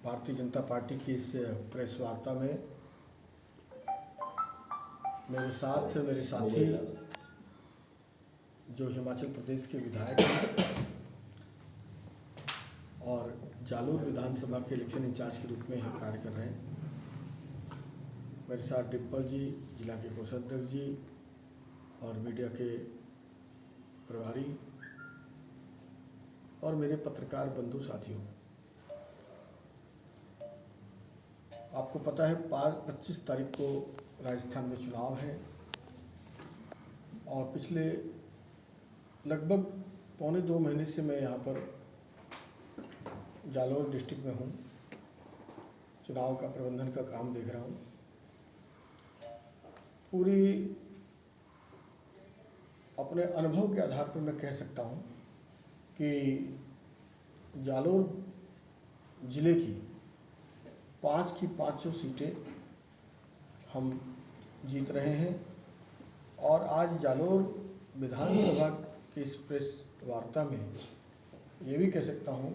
Bharatiya Janata party की इस press वार्ता में मेरे साथ मेरे साथी जो हिमाचल प्रदेश के विधायक हैं और जालोर विधानसभा के इलेक्शन इंचार्ज के रूप में यहाँ कार्य कर रहे हैं। मेरे साथ डिम्पल जी, जिला के कोषाध्यक्ष जी और मीडिया के प्रभारी और मेरे पत्रकार बंधु साथियों, आपको पता है 25 तारीख को राजस्थान में चुनाव है और पिछले लगभग पौने 2 महीने से मैं यहाँ पर जालोर डिस्ट्रिक्ट में हूँ। चुनाव का प्रबंधन का काम देख रहा हूँ। पूरी अपने अनुभव के आधार पर मैं कह सकता हूँ कि जालोर ज़िले की 5 की 5 सीटें हम जीत रहे हैं और आज जालोर विधानसभा की इस प्रेस वार्ता में ये भी कह सकता हूँ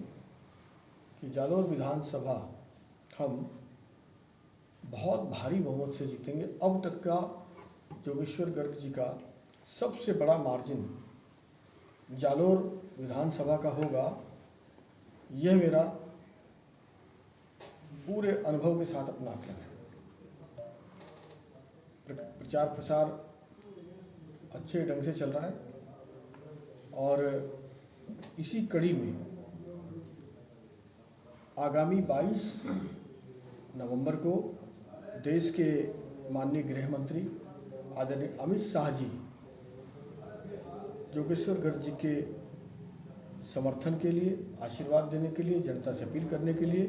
कि जालोर विधानसभा हम बहुत भारी बहुमत से जीतेंगे। अब तक का जोगेश्वर गर्ग जी का सबसे बड़ा मार्जिन जालोर विधानसभा का होगा, यह मेरा पूरे अनुभव के साथ अपना आकलन है। प्रचार प्रसार अच्छे ढंग से चल रहा है और इसी कड़ी में आगामी 22 नवंबर को देश के माननीय गृह मंत्री आदरणीय अमित शाह जी जोगेश्वर गर्ग जी के समर्थन के लिए, आशीर्वाद देने के लिए, जनता से अपील करने के लिए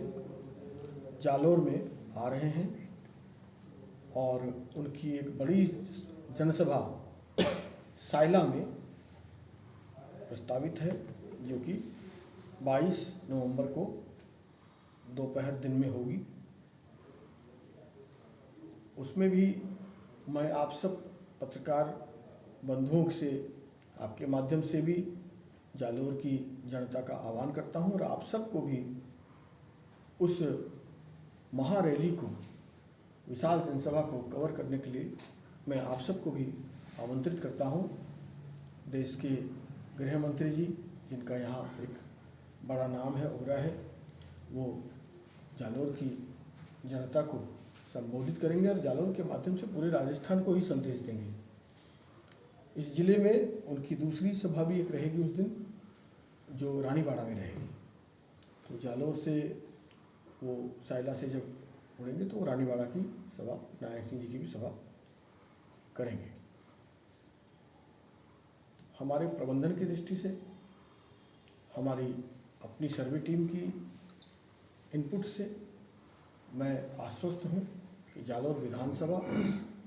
जालोर में आ रहे हैं और उनकी एक बड़ी जनसभा सायला में प्रस्तावित है, जो कि 22 नवंबर को दोपहर दिन में होगी। उसमें भी मैं आप सब पत्रकार बंधुओं से, आपके माध्यम से भी जालोर की जनता का आह्वान करता हूं और आप सबको भी उस महारैली को, विशाल जनसभा को कवर करने के लिए मैं आप सबको भी आमंत्रित करता हूं। देश के गृह मंत्री जी, जिनका यहाँ एक बड़ा नाम है, ओहरा है, वो जालोर की जनता को संबोधित करेंगे और जालोर के माध्यम से पूरे राजस्थान को ही संदेश देंगे। इस जिले में उनकी दूसरी सभा भी एक रहेगी उस दिन, जो रानीवाड़ा में रहेगी। तो जालोर से वो सायला से जब उड़ेंगे तो रानीवाड़ा की सभा, नारायण सिंह जी की भी सभा करेंगे। हमारे प्रबंधन की दृष्टि से, हमारी अपनी सर्वे टीम की इनपुट से मैं आश्वस्त हूँ कि जालोर विधानसभा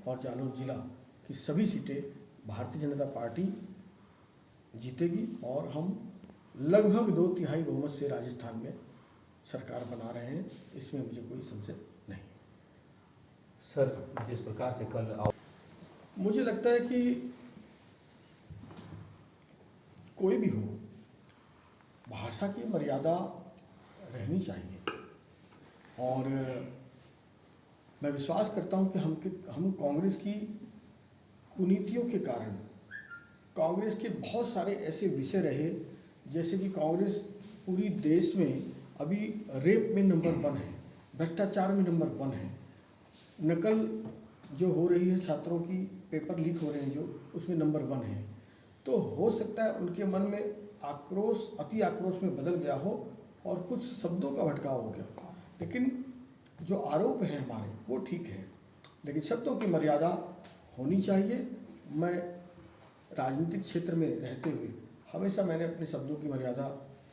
और जालोर जिला की सभी सीटें भारतीय जनता पार्टी जीतेगी और हम लगभग 2/3 बहुमत से राजस्थान में सरकार बना रहे हैं। इसमें मुझे कोई संशय नहीं। सर, जिस प्रकार से कल मुझे लगता है कि कोई भी हो, भाषा की मर्यादा रहनी चाहिए और मैं विश्वास करता हूं कि हम कांग्रेस की कुनीतियों के कारण, कांग्रेस के बहुत सारे ऐसे विषय रहे, जैसे कि कांग्रेस पूरी देश में अभी रेप में नंबर 1 है, भ्रष्टाचार में नंबर 1 है, नकल जो हो रही है, छात्रों की पेपर लीक हो रहे हैं जो, उसमें नंबर 1 है। तो हो सकता है उनके मन में आक्रोश, अति आक्रोश में बदल गया हो और कुछ शब्दों का भटकाव हो गया, लेकिन जो आरोप है हमारे वो ठीक है, लेकिन शब्दों की मर्यादा होनी चाहिए। मैं राजनीतिक क्षेत्र में रहते हुए हमेशा मैंने अपने शब्दों की मर्यादा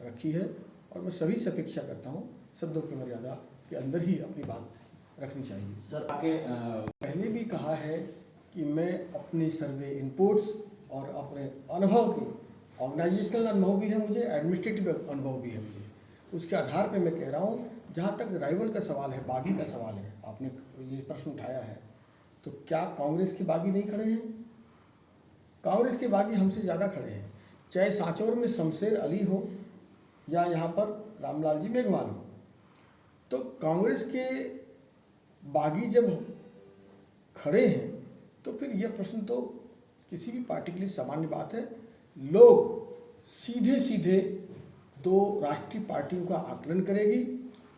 रखी है और मैं सभी से अपेक्षा करता हूँ शब्दों की मर्यादा के अंदर ही अपनी बात रखनी चाहिए। सर, आगे पहले भी कहा है कि मैं अपनी सर्वे इनपुट्स और अपने अनुभव की, ऑर्गेनाइजेशनल अनुभव भी है मुझे, एडमिनिस्ट्रेटिव अनुभव भी है मुझे, उसके आधार पे मैं कह रहा हूँ। जहाँ तक राइवल का सवाल है, बागी का सवाल है, आपने ये प्रश्न उठाया है, तो क्या कांग्रेस के बागी नहीं खड़े हैं? कांग्रेस के बागी हमसे ज़्यादा खड़े हैं, चाहे सांचौर में शमशेर अली हो या यहाँ पर रामलाल जी मेघवाल हो। तो कांग्रेस के बागी जब खड़े हैं तो फिर यह प्रश्न तो किसी भी पार्टी के लिए सामान्य बात है। लोग सीधे सीधे दो राष्ट्रीय पार्टियों का आकलन करेगी,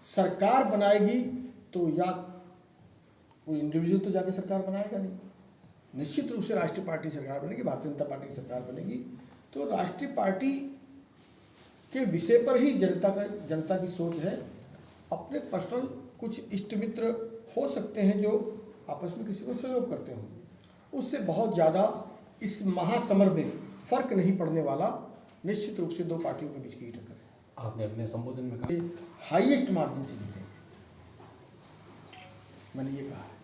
सरकार बनाएगी तो या कोई इंडिविजुअल तो जाके सरकार बनाएगा नहीं, निश्चित रूप से राष्ट्रीय पार्टी सरकार बनेगी, भारतीय जनता पार्टी की सरकार बनेगी। तो राष्ट्रीय पार्टी के विषय पर ही जनता की सोच है। अपने पर्सनल कुछ इष्ट मित्र हो सकते हैं जो आपस में किसी को सहयोग करते हो, उससे बहुत ज़्यादा इस महासमर में फर्क नहीं पड़ने वाला। निश्चित रूप से दो पार्टियों के बीच की टक्कर है। आपने अपने संबोधन में कहा हाईएस्ट मार्जिन से जीतेंगे, मैंने ये कहा है।